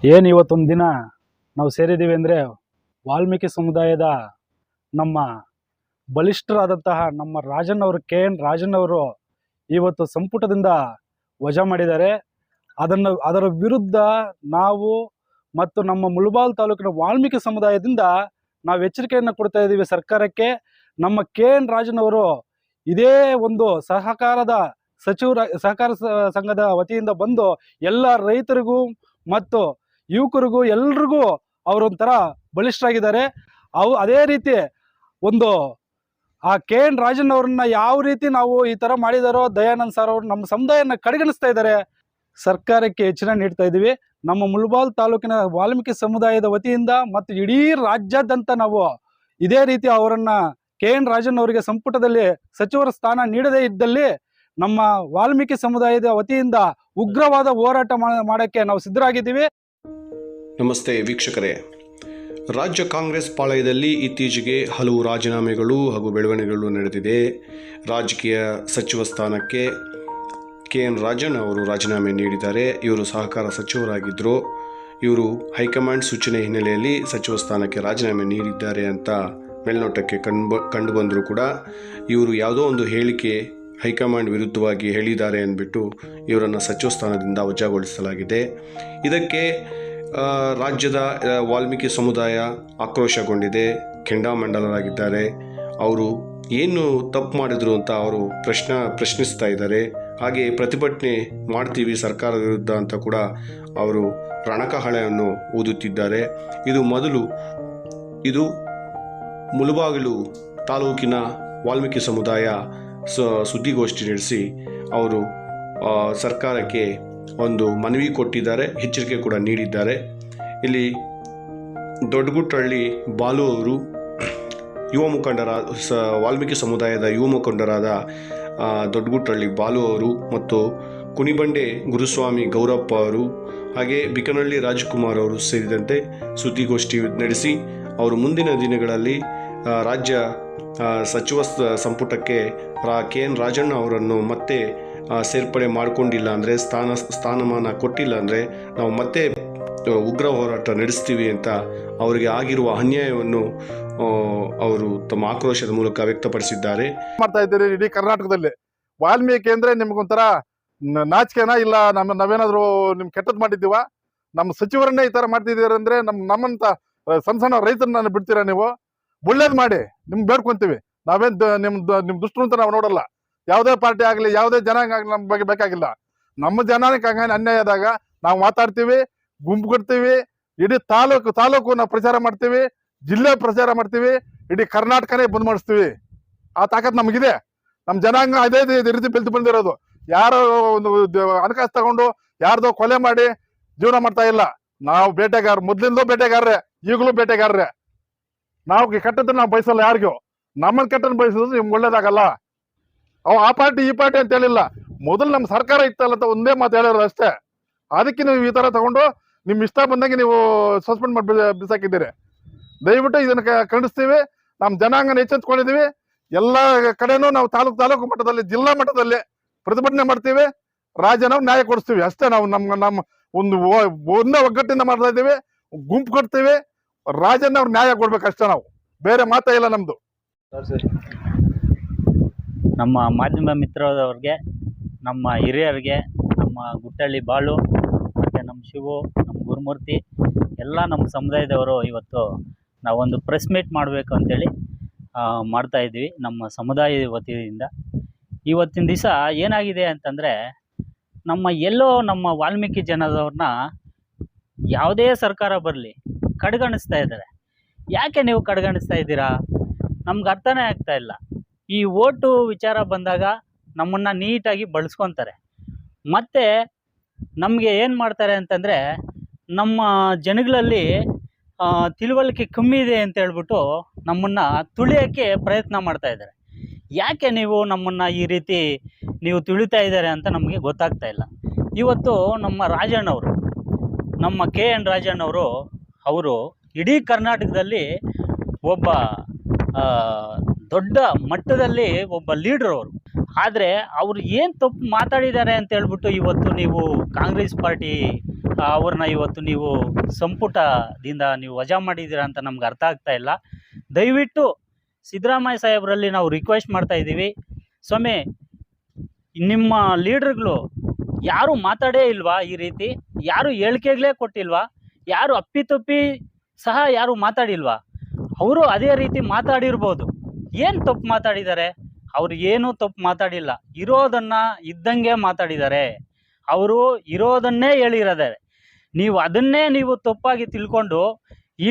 ಏನು ಇವತ್ತೊಂದು ದಿನ ನಾವು ಸೇರಿದ್ದೀವಿ ಅಂದರೆ ವಾಲ್ಮೀಕಿ ಸಮುದಾಯದ ನಮ್ಮ ಬಲಿಷ್ಠರಾದಂತಹ ನಮ್ಮ ರಾಜನ್ ಅವರು KN ರಾಜನ್ ಅವರು ಇವತ್ತು ಸಂಪುಟದಿಂದ ವಜಾ ಮಾಡಿದ್ದಾರೆ. ಅದರ ವಿರುದ್ಧ ನಾವು ಮತ್ತು ನಮ್ಮ ಮುಳಬಾಲ್ ತಾಲೂಕಿನ ವಾಲ್ಮೀಕಿ ಸಮುದಾಯದಿಂದ ನಾವು ಎಚ್ಚರಿಕೆಯನ್ನು ಕೊಡ್ತಾ ಇದ್ದೀವಿ ಸರ್ಕಾರಕ್ಕೆ. ನಮ್ಮ KN ರಾಜನ್ ಅವರು ಇದೇ ಒಂದು ಸಹಕಾರ ಸಂಘದ ವತಿಯಿಂದ ಬಂದು ಎಲ್ಲ ರೈತರಿಗೂ ಮತ್ತು ಯುವಕರಿಗೂ ಎಲ್ರಿಗೂ ಅವರೊಂಥರ ಬಲಿಷ್ಠರಾಗಿದ್ದಾರೆ. ಅದೇ ರೀತಿ ಒಂದು ಆ KN ರಾಜನ್ ಅವ್ರನ್ನ ಯಾವ ರೀತಿ ನಾವು ಈ ಥರ ಮಾಡಿದಾರೋ ದಯಾನಂದ್ ಸರ್ ಅವರು ನಮ್ಮ ಸಮುದಾಯನ ಕಡೆಗಣಿಸ್ತಾ ಇದ್ದಾರೆ. ಸರ್ಕಾರಕ್ಕೆ ಎಚ್ಚರಿಕೆ ನೀಡ್ತಾ ಇದ್ದೀವಿ. ನಮ್ಮ ಮುಳಬಾಲ್ ತಾಲೂಕಿನ ವಾಲ್ಮೀಕಿ ಸಮುದಾಯದ ವತಿಯಿಂದ ಮತ್ತು ಇಡೀ ರಾಜ್ಯಾದ್ಯಂತ ನಾವು ಇದೇ ರೀತಿ ಅವರನ್ನ KN ರಾಜನ್ ಅವರಿಗೆ ಸಂಪುಟದಲ್ಲಿ ಸಚಿವರ ಸ್ಥಾನ ನೀಡದೇ ಇದ್ದಲ್ಲಿ ನಮ್ಮ ವಾಲ್ಮೀಕಿ ಸಮುದಾಯದ ವತಿಯಿಂದ ಉಗ್ರವಾದ ಹೋರಾಟ ಮಾಡೋಕ್ಕೆ ನಾವು ಸಿದ್ಧರಾಗಿದ್ದೀವಿ. ನಮಸ್ತೆ ವೀಕ್ಷಕರೇ, ರಾಜ್ಯ ಕಾಂಗ್ರೆಸ್ ಪಾಳಯದಲ್ಲಿ ಇತ್ತೀಚೆಗೆ ಹಲವು ರಾಜೀನಾಮೆಗಳು ಹಾಗೂ ಬೆಳವಣಿಗೆಗಳು ನಡೆದಿದೆ. ರಾಜಕೀಯ ಸಚಿವ ಸ್ಥಾನಕ್ಕೆ KN ರಾಜನ್ ಅವರು ರಾಜೀನಾಮೆ ನೀಡಿದ್ದಾರೆ. ಇವರು ಸಹಕಾರ ಸಚಿವರಾಗಿದ್ದರು. ಇವರು ಹೈಕಮಾಂಡ್ ಸೂಚನೆ ಹಿನ್ನೆಲೆಯಲ್ಲಿ ಸಚಿವ ಸ್ಥಾನಕ್ಕೆ ರಾಜೀನಾಮೆ ನೀಡಿದ್ದಾರೆ ಅಂತ ಮೇಲ್ನೋಟಕ್ಕೆ ಕಂಡುಬಂದರೂ ಕೂಡ ಇವರು ಯಾವುದೋ ಒಂದು ಹೇಳಿಕೆ ಹೈಕಮಾಂಡ್ ವಿರುದ್ಧವಾಗಿ ಹೇಳಿದ್ದಾರೆ ಅಂದ್ಬಿಟ್ಟು ಇವರನ್ನು ಸಚಿವ ಸ್ಥಾನದಿಂದ ವಜಾಗೊಳಿಸಲಾಗಿದೆ. ಇದಕ್ಕೆ ರಾಜ್ಯದ ವಾಲ್ಮೀಕಿ ಸಮುದಾಯ ಆಕ್ರೋಶಗೊಂಡಿದೆ, ಕೆಂಡಾಮಂಡಲರಾಗಿದ್ದಾರೆ. ಅವರು ಏನು ತಪ್ಪು ಮಾಡಿದ್ರು ಅಂತ ಅವರು ಪ್ರಶ್ನಿಸ್ತಾ ಇದ್ದಾರೆ. ಹಾಗೆ ಪ್ರತಿಭಟನೆ ಮಾಡ್ತೀವಿ ಸರ್ಕಾರದ ವಿರುದ್ಧ ಅಂತ ಕೂಡ ಅವರು ರಣಕಹಳೆಯನ್ನು ಊದುತ್ತಿದ್ದಾರೆ. ಇದು ಮುಳಬಾಗಿಲು ತಾಲೂಕಿನ ವಾಲ್ಮೀಕಿ ಸಮುದಾಯ ಸುದ್ದಿಗೋಷ್ಠಿ ನಡೆಸಿ ಅವರು ಸರ್ಕಾರಕ್ಕೆ ಒಂದು ಮನವಿ ಕೊಟ್ಟಿದ್ದಾರೆ, ಎಚ್ಚರಿಕೆ ಕೂಡ ನೀಡಿದ್ದಾರೆ. ಇಲ್ಲಿ ದೊಡ್ಡಗುಟ್ಟಳ್ಳಿ ಬಾಲು ಅವರು ಯುವ ಮುಖಂಡರಾದ ವಾಲ್ಮೀಕಿ ಸಮುದಾಯದ ಯುವ ಮುಖಂಡರಾದ ದೊಡ್ಡಗುಟ್ಟಳ್ಳಿ ಬಾಲು ಅವರು ಮತ್ತು ಕುಣಿಬಂಡೆ ಗುರುಸ್ವಾಮಿ ಗೌರಪ್ಪ ಅವರು ಹಾಗೆ ಬಿಕನಹಳ್ಳಿ ರಾಜಕುಮಾರ್ ಅವರು ಸೇರಿದಂತೆ ಸುದ್ದಿಗೋಷ್ಠಿ ನಡೆಸಿ ಅವರು ಮುಂದಿನ ದಿನಗಳಲ್ಲಿ ರಾಜ್ಯ ಸಚಿವ ಸಂಪುಟಕ್ಕೆ KN ರಾಜಣ್ಣ ಅವರನ್ನು ಮತ್ತೆ ಸೇರ್ಪಡೆ ಮಾಡಿಕೊಂಡಿಲ್ಲ ಅಂದರೆ ಸ್ಥಾನಮಾನ ಕೊಟ್ಟಿಲ್ಲ ಅಂದರೆ ನಾವು ಮತ್ತೆ ಉಗ್ರ ಹೋರಾಟ ನಡೆಸ್ತೀವಿ ಅಂತ ಅವರಿಗೆ ಆಗಿರುವ ಅನ್ಯಾಯವನ್ನು ಅವರು ತಮ್ಮ ಆಕ್ರೋಶದ ಮೂಲಕ ವ್ಯಕ್ತಪಡಿಸಿದ್ದಾರೆ. ಮಾಡ್ತಾ ಇದ್ದೀರಿ ಇಡೀ ಕರ್ನಾಟಕದಲ್ಲಿ ವಾಲ್ಮೀಕಿ ಅಂದ್ರೆ ನಿಮ್ಗೊಂಥರ ನಾಚಿಕೆನಾ? ಇಲ್ಲ ನಾವೇನಾದ್ರು ನಿಮ್ ಕೆಟ್ಟದ್ ಮಾಡಿದ್ದೀವ? ನಮ್ಮ ಸಚಿವರನ್ನೇ ಈ ತರ ಮಾಡ್ತಿದ್ದೀರ ಅಂದ್ರೆ ನಮ್ಮಂತ ಸಣ್ಣ ರೈತರನ್ನ ಬಿಡ್ತೀರಾ ನೀವು? ಒಳ್ಳೇದ್ ಮಾಡಿ, ನಿಮ್ಗೆ ಬೇಡ್ಕೊಂತೀವಿ. ನಾವೇನ್ ನಿಮ್ ದುಷ್ಟರು ಅಂತ ನಾವು ನೋಡಲ್ಲ. ಯಾವುದೇ ಪಾರ್ಟಿ ಆಗಲಿ, ಯಾವುದೇ ಜನಾಂಗ ಆಗಲಿ ನಮ್ಮ ಬಗ್ಗೆ ಬೇಕಾಗಿಲ್ಲ. ನಮ್ಮ ಜನಾಂಗಕ್ಕೆ ಹಂಗ ಅನ್ಯಾಯ ಆದಾಗ ನಾವು ಮಾತಾಡ್ತೀವಿ, ಗುಂಪು ಕಟ್ತೀವಿ, ಇಡೀ ತಾಲೂಕು ನಾವು ಪ್ರಚಾರ ಮಾಡ್ತೀವಿ, ಜಿಲ್ಲೆ ಪ್ರಚಾರ ಮಾಡ್ತೀವಿ, ಇಡೀ ಕರ್ನಾಟಕನೇ ಬಂದ್ ಮಾಡಿಸ್ತೀವಿ. ಆ ತಾಕತ್ ನಮಗಿದೆ. ನಮ್ಮ ಜನಾಂಗ ಅದೇ ರೀತಿ ಬೆಳೆದು ಬಂದಿರೋದು. ಯಾರೋ ಒಂದು ಹಣಕಾಸು ತಗೊಂಡು ಯಾರ್ದೋ ಕೊಲೆ ಮಾಡಿ ಜೀವನ ಮಾಡ್ತಾ ಇಲ್ಲ. ನಾವು ಬೇಟೆಗಾರ, ಮೊದ್ಲಿಂದಲೂ ಬೇಟೆಗಾರರೇ, ಈಗಲೂ ಬೇಟೆಗಾರರೇ. ನಾವು ಕೆಟ್ಟದ್ದು ನಾವು ಬಯಸಲ್ಲ ಯಾರಿಗೂ. ನಮ್ಮನ್ನ ಕೆಟ್ಟನ್ನು ಬಯಸೋದು ನಿಮ್ಗೆ ಒಳ್ಳೇದಾಗಲ್ಲ. ಆ ಪಾರ್ಟಿ ಈ ಪಾರ್ಟಿ ಅಂತ ಹೇಳಿಲ್ಲ. ಮೊದಲು ನಮ್ಮ ಸರ್ಕಾರ ಇತ್ತಲ್ಲ ಅಂತ ಒಂದೇ ಮಾತು ಹೇಳಿರೋದು ಅಷ್ಟೇ. ಅದಕ್ಕೆ ನೀವು ಈ ತರ ತಗೊಂಡು ನಿಮ್ ಇಷ್ಟ ಬಂದಂಗೆ ನೀವು ಸಸ್ಪೆಂಡ್ ಮಾಡಿ ಬಿಸಾಕಿದ್ದೀರಿ. ದಯವಿಟ್ಟು ಇದನ್ನ ಖಂಡಿಸ್ತೀವಿ. ನಮ್ಮ ಜನಾಂಗನ ಎಚ್ಚೆತ್ಕೊಂಡಿದೀವಿ. ಎಲ್ಲ ಕಡೆನೂ ನಾವು ತಾಲೂಕು ಮಟ್ಟದಲ್ಲಿ, ಜಿಲ್ಲಾ ಮಟ್ಟದಲ್ಲಿ ಪ್ರತಿಭಟನೆ ಮಾಡ್ತೀವಿ. ರಾಜ್ಯನ ನ್ಯಾಯ ಕೊಡಿಸ್ತೀವಿ ಅಷ್ಟೇ. ನಾವು ನಮ್ಮ ಒಂದೇ ಒಗ್ಗಟ್ಟಿಂದ ಮಾಡ್ತಾ ಇದ್ದೀವಿ. ಗುಂಪು ಕಟ್ತೀವಿ. ರಾಜನ್ನ ಅವ್ರು ನ್ಯಾಯ ಕೊಡ್ಬೇಕಷ್ಟೇ. ನಾವು ಬೇರೆ ಮಾತಾ ಇಲ್ಲ ನಮ್ದು. ನಮ್ಮ ಮಾಧ್ಯಮ ಮಿತ್ರರವ್ರಿಗೆ, ನಮ್ಮ ಹಿರಿಯರಿಗೆ, ನಮ್ಮ ಗುಟ್ಟಳ್ಳಿ ಬಾಳು ಮತ್ತು ನಮ್ಮ ಶಿವು, ನಮ್ಮ ಗುರುಮೂರ್ತಿ, ಎಲ್ಲ ನಮ್ಮ ಸಮುದಾಯದವರು ಇವತ್ತು ನಾವೊಂದು ಪ್ರೆಸ್ ಮೀಟ್ ಮಾಡಬೇಕು ಅಂತೇಳಿ ಮಾಡ್ತಾಯಿದ್ವಿ ನಮ್ಮ ಸಮುದಾಯದ ವತಿಯಿಂದ. ಇವತ್ತಿನ ದಿವಸ ಏನಾಗಿದೆ ಅಂತಂದರೆ, ನಮ್ಮ ವಾಲ್ಮೀಕಿ ಜನದವ್ರನ್ನ ಯಾವುದೇ ಸರ್ಕಾರ ಬರಲಿ ಕಡೆಗಣಿಸ್ತಾ ಇದ್ದಾರೆ. ಯಾಕೆ ನೀವು ಕಡೆಗಣಿಸ್ತಾ ಇದ್ದೀರಾ? ನಮ್ಗೆ ಅರ್ಥನೇ ಆಗ್ತಾ ಇಲ್ಲ. ಈ ಓಟು ವಿಚಾರ ಬಂದಾಗ ನಮ್ಮನ್ನು ನೀಟಾಗಿ ಬಳಸ್ಕೊತಾರೆ. ಮತ್ತು ನಮಗೆ ಏನು ಮಾಡ್ತಾರೆ ಅಂತಂದರೆ, ನಮ್ಮ ಜನಗಳಲ್ಲಿ ತಿಳುವಳಿಕೆ ಕಮ್ಮಿ ಇದೆ ಅಂತ ಹೇಳ್ಬಿಟ್ಟು ನಮ್ಮನ್ನು ತುಳಿಯೋಕ್ಕೆ ಪ್ರಯತ್ನ ಮಾಡ್ತಾ ಇದ್ದಾರೆ. ಯಾಕೆ ನೀವು ನಮ್ಮನ್ನು ಈ ರೀತಿ ನೀವು ತುಳಿತಾ ಇದ್ದಾರೆ ಅಂತ ನಮಗೆ ಗೊತ್ತಾಗ್ತಾ ಇಲ್ಲ. ಇವತ್ತು ನಮ್ಮ ರಾಜಣ್ಣವರು, ನಮ್ಮ KN ರಾಜನ್ ಅವರು ಇಡೀ ಕರ್ನಾಟಕದಲ್ಲಿ ಒಬ್ಬ ದೊಡ್ಡ ಮಟ್ಟದಲ್ಲಿ ಒಬ್ಬ ಲೀಡ್ರ್ ಅವರು. ಆದರೆ ಅವರು ಏನು ತಪ್ಪು ಮಾತಾಡಿದ್ದಾರೆ ಅಂತ ಹೇಳ್ಬಿಟ್ಟು ಇವತ್ತು ನೀವು ಕಾಂಗ್ರೆಸ್ ಪಾರ್ಟಿ ಅವ್ರನ್ನ ಇವತ್ತು ನೀವು ಸಂಪುಟದಿಂದ ನೀವು ವಜಾ ಮಾಡಿದ್ದೀರಾ ಅಂತ ನಮ್ಗೆ ಅರ್ಥ ಆಗ್ತಾ ಇಲ್ಲ. ದಯವಿಟ್ಟು ಸಿದ್ದರಾಮಯ್ಯ ಸಾಹೇಬರಲ್ಲಿ ನಾವು ರಿಕ್ವೆಸ್ಟ್ ಮಾಡ್ತಾ ಇದ್ದೀವಿ, ಸ್ವಾಮಿ ನಿಮ್ಮ ಲೀಡರ್ಗಳು ಯಾರು ಮಾತಾಡೇ ಇಲ್ವಾ? ಈ ರೀತಿ ಯಾರು ಹೇಳಿಕೆಗಳೇ ಕೊಟ್ಟಿಲ್ವಾ? ಯಾರು ಅಪ್ಪಿತಪ್ಪಿ ಸಹ ಯಾರು ಮಾತಾಡಿಲ್ವಾ? ಅವರು ಅದೇ ರೀತಿ ಮಾತಾಡಿರ್ಬೋದು. ಏನು ತಪ್ಪು ಮಾತಾಡಿದ್ದಾರೆ? ಅವ್ರು ಏನೂ ತಪ್ಪು ಮಾತಾಡಿಲ್ಲ, ಇರೋದನ್ನು ಇದ್ದಂಗೆ ಮಾತಾಡಿದ್ದಾರೆ. ಅವರು ಇರೋದನ್ನೇ ಹೇಳಿರೋದಾರೆ. ನೀವು ಅದನ್ನೇ ನೀವು ತಪ್ಪಾಗಿ ತಿಳ್ಕೊಂಡು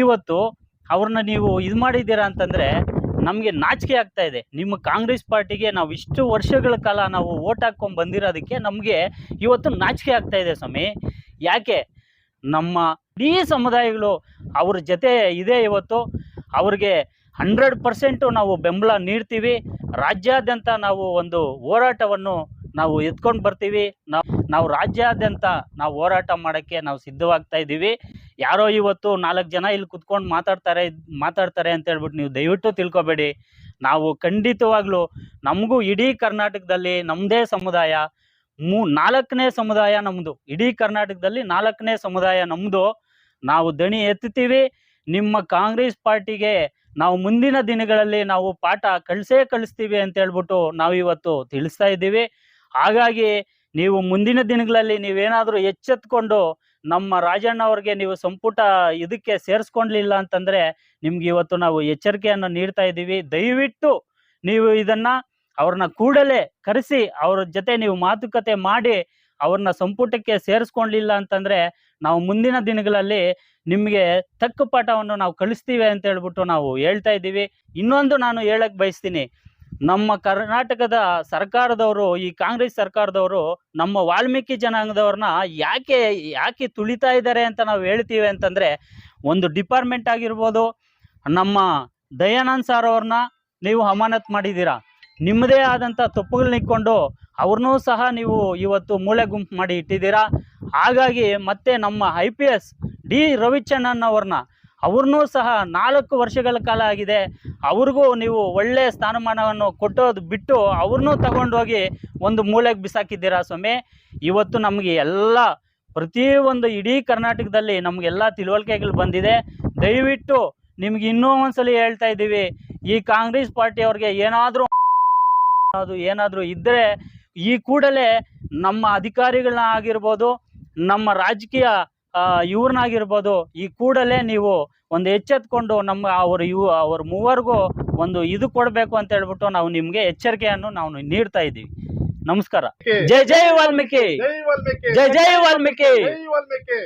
ಇವತ್ತು ಅವ್ರನ್ನ ನೀವು ಇದು ಮಾಡಿದ್ದೀರಾ ಅಂತಂದರೆ ನಮಗೆ ನಾಚಿಕೆ ಆಗ್ತಾ ಇದೆ. ನಿಮ್ಮ ಕಾಂಗ್ರೆಸ್ ಪಾರ್ಟಿಗೆ ನಾವು ಇಷ್ಟು ವರ್ಷಗಳ ಕಾಲ ನಾವು ಓಟ್ ಹಾಕ್ಕೊಂಡು ಬಂದಿರೋದಕ್ಕೆ ನಮಗೆ ಇವತ್ತು ನಾಚಿಕೆ ಆಗ್ತಾ ಇದೆ ಸ್ವಾಮಿ. ಯಾಕೆ? ನಮ್ಮ ಇಡೀ ಸಮುದಾಯಗಳು ಅವ್ರ ಜೊತೆ ಇದೆ. ಇವತ್ತು ಅವ್ರಿಗೆ 100% ನಾವು ಬೆಂಬಲ ನೀಡ್ತೀವಿ. ರಾಜ್ಯಾದ್ಯಂತ ನಾವು ಒಂದು ಹೋರಾಟವನ್ನು ನಾವು ಎತ್ಕೊಂಡು ಬರ್ತೀವಿ. ನಾವು ರಾಜ್ಯಾದ್ಯಂತ ನಾವು ಹೋರಾಟ ಮಾಡೋಕ್ಕೆ ನಾವು ಸಿದ್ಧವಾಗ್ತಾ ಇದ್ದೀವಿ. ಯಾರೋ ಇವತ್ತು 4 ಜನ ಇಲ್ಲಿ ಕುತ್ಕೊಂಡು ಮಾತಾಡ್ತಾರೆ ಅಂತ ಹೇಳ್ಬಿಟ್ಟು ನೀವು ದಯವಿಟ್ಟು ತಿಳ್ಕೊಬೇಡಿ. ನಾವು ಖಂಡಿತವಾಗ್ಲೂ ನಮಗೂ ಇಡೀ ಕರ್ನಾಟಕದಲ್ಲಿ ನಮ್ಮದೇ ಸಮುದಾಯ 4ನೇ ಸಮುದಾಯ ನಮ್ಮದು. ಇಡೀ ಕರ್ನಾಟಕದಲ್ಲಿ 4ನೇ ಸಮುದಾಯ ನಮ್ಮದು. ನಾವು ದಣಿ ಎತ್ತುತ್ತೀವಿ. ನಿಮ್ಮ ಕಾಂಗ್ರೆಸ್ ಪಾರ್ಟಿಗೆ ನಾವು ಮುಂದಿನ ದಿನಗಳಲ್ಲಿ ನಾವು ಪಾಠ ಕಳಿಸ್ತೀವಿ ಅಂತ ಹೇಳ್ಬಿಟ್ಟು ನಾವು ಇವತ್ತು ತಿಳಿಸ್ತಾ ಇದ್ದೀವಿ. ಹಾಗಾಗಿ ನೀವು ಮುಂದಿನ ದಿನಗಳಲ್ಲಿ ನೀವೇನಾದರೂ ಎಚ್ಚೆತ್ಕೊಂಡು ನಮ್ಮ ರಾಜಣ್ಣ ಅವ್ರಿಗೆ ನೀವು ಸಂಪುಟ ಇದಕ್ಕೆ ಸೇರಿಸ್ಕೊಳ್ಳಿಲ್ಲ ಅಂತಂದರೆ ನಿಮ್ಗೆ ಇವತ್ತು ನಾವು ಎಚ್ಚರಿಕೆಯನ್ನು ನೀಡ್ತಾ ಇದ್ದೀವಿ. ದಯವಿಟ್ಟು ನೀವು ಅವ್ರನ್ನ ಕೂಡಲೇ ಕರೆಸಿ ಅವ್ರ ಜೊತೆ ನೀವು ಮಾತುಕತೆ ಮಾಡಿ ಅವ್ರನ್ನ ಸಂಪುಟಕ್ಕೆ ಸೇರಿಸ್ಕೊಳ್ಳಿಲ್ಲ ಅಂತಂದರೆ ನಾವು ಮುಂದಿನ ದಿನಗಳಲ್ಲಿ ನಿಮಗೆ ತಕ್ಕ ಪಾಠವನ್ನು ನಾವು ಕಳಿಸ್ತೀವಿ ಅಂತ ಹೇಳ್ಬಿಟ್ಟು ನಾವು ಹೇಳ್ತಾ ಇದ್ದೀವಿ. ಇನ್ನೊಂದು ನಾನು ಹೇಳಕ್ಕೆ ಬಯಸ್ತೀನಿ, ನಮ್ಮ ಕರ್ನಾಟಕದ ಸರ್ಕಾರದವರು, ಈ ಕಾಂಗ್ರೆಸ್ ಸರ್ಕಾರದವರು ನಮ್ಮ ವಾಲ್ಮೀಕಿ ಜನಾಂಗದವ್ರನ್ನ ಯಾಕೆ ತುಳಿತಾ ಇದ್ದಾರೆ ಅಂತ ನಾವು ಹೇಳ್ತೀವಿ ಅಂತಂದರೆ, ಒಂದು ಡಿಪಾರ್ಟ್ಮೆಂಟ್ ಆಗಿರ್ಬೋದು, ನಮ್ಮ ದಯಾನಂದ್ ಸಾರ್ ಅವ್ರನ್ನ ನೀವು ಅಮಾನತ್ ಮಾಡಿದ್ದೀರಾ. ನಿಮ್ಮದೇ ಆದಂಥ ತಪ್ಪುಗಳನ್ನಿಕ್ಕೊಂಡು ಅವ್ರನ್ನೂ ಸಹ ನೀವು ಇವತ್ತು ಮೂಲೆ ಗುಂಪು ಮಾಡಿ ಇಟ್ಟಿದ್ದೀರಾ. ಹಾಗಾಗಿ ಮತ್ತೆ ನಮ್ಮ IPS ಡಿ ರವಿಚಂದ್ರನ್ ಅವ್ರನ್ನೂ ಸಹ 4 ವರ್ಷಗಳ ಕಾಲ ಆಗಿದೆ. ಅವ್ರಿಗೂ ನೀವು ಒಳ್ಳೆಯ ಸ್ಥಾನಮಾನವನ್ನು ಕೊಟ್ಟೋದು ಬಿಟ್ಟು ಅವ್ರನ್ನೂ ತಗೊಂಡೋಗಿ ಒಂದು ಮೂಲೆಗೆ ಬಿಸಾಕಿದ್ದೀರಾ ಸ್ವಾಮಿ. ಇವತ್ತು ನಮಗೆ ಎಲ್ಲ ಪ್ರತಿಯೊಂದು ಇಡೀ ಕರ್ನಾಟಕದಲ್ಲಿ ನಮಗೆಲ್ಲ ತಿಳುವಳಿಕೆಗಳು ಬಂದಿದೆ. ದಯವಿಟ್ಟು ನಿಮ್ಗೆ ಇನ್ನೂ ಒಂದ್ಸಲಿ ಹೇಳ್ತಾ ಇದ್ದೀವಿ, ಈ ಕಾಂಗ್ರೆಸ್ ಪಾರ್ಟಿಯವ್ರಿಗೆ ಏನಾದರೂ ಇದ್ದರೆ ಈ ಕೂಡಲೇ ನಮ್ಮ ಅಧಿಕಾರಿಗಳನ್ನ ಆಗಿರ್ಬೋದು, ನಮ್ಮ ರಾಜಕೀಯ ಇವ್ರನ್ನಾಗಿರ್ಬೋದು, ಈ ಕೂಡಲೇ ನೀವು ಒಂದು ಎಚ್ಚೆತ್ಕೊಂಡು ಅವ್ರ ಮೂವರಿಗೂ ಒಂದು ಇದು ಕೊಡಬೇಕು ಅಂತ ಹೇಳ್ಬಿಟ್ಟು ನಾವು ನಿಮಗೆ ಎಚ್ಚರಿಕೆಯನ್ನು ನಾವು ನೀಡ್ತಾ ಇದ್ದೀವಿ. ನಮಸ್ಕಾರ. ಜೈ ಜೈ ವಾಲ್ಮೀಕಿ. ಜೈ ವಾಲ್ಮೀಕಿ. ಜೈ ಜೈ ವಾಲ್ಮೀಕಿ. ಜೈ ವಾಲ್ಮೀಕಿ.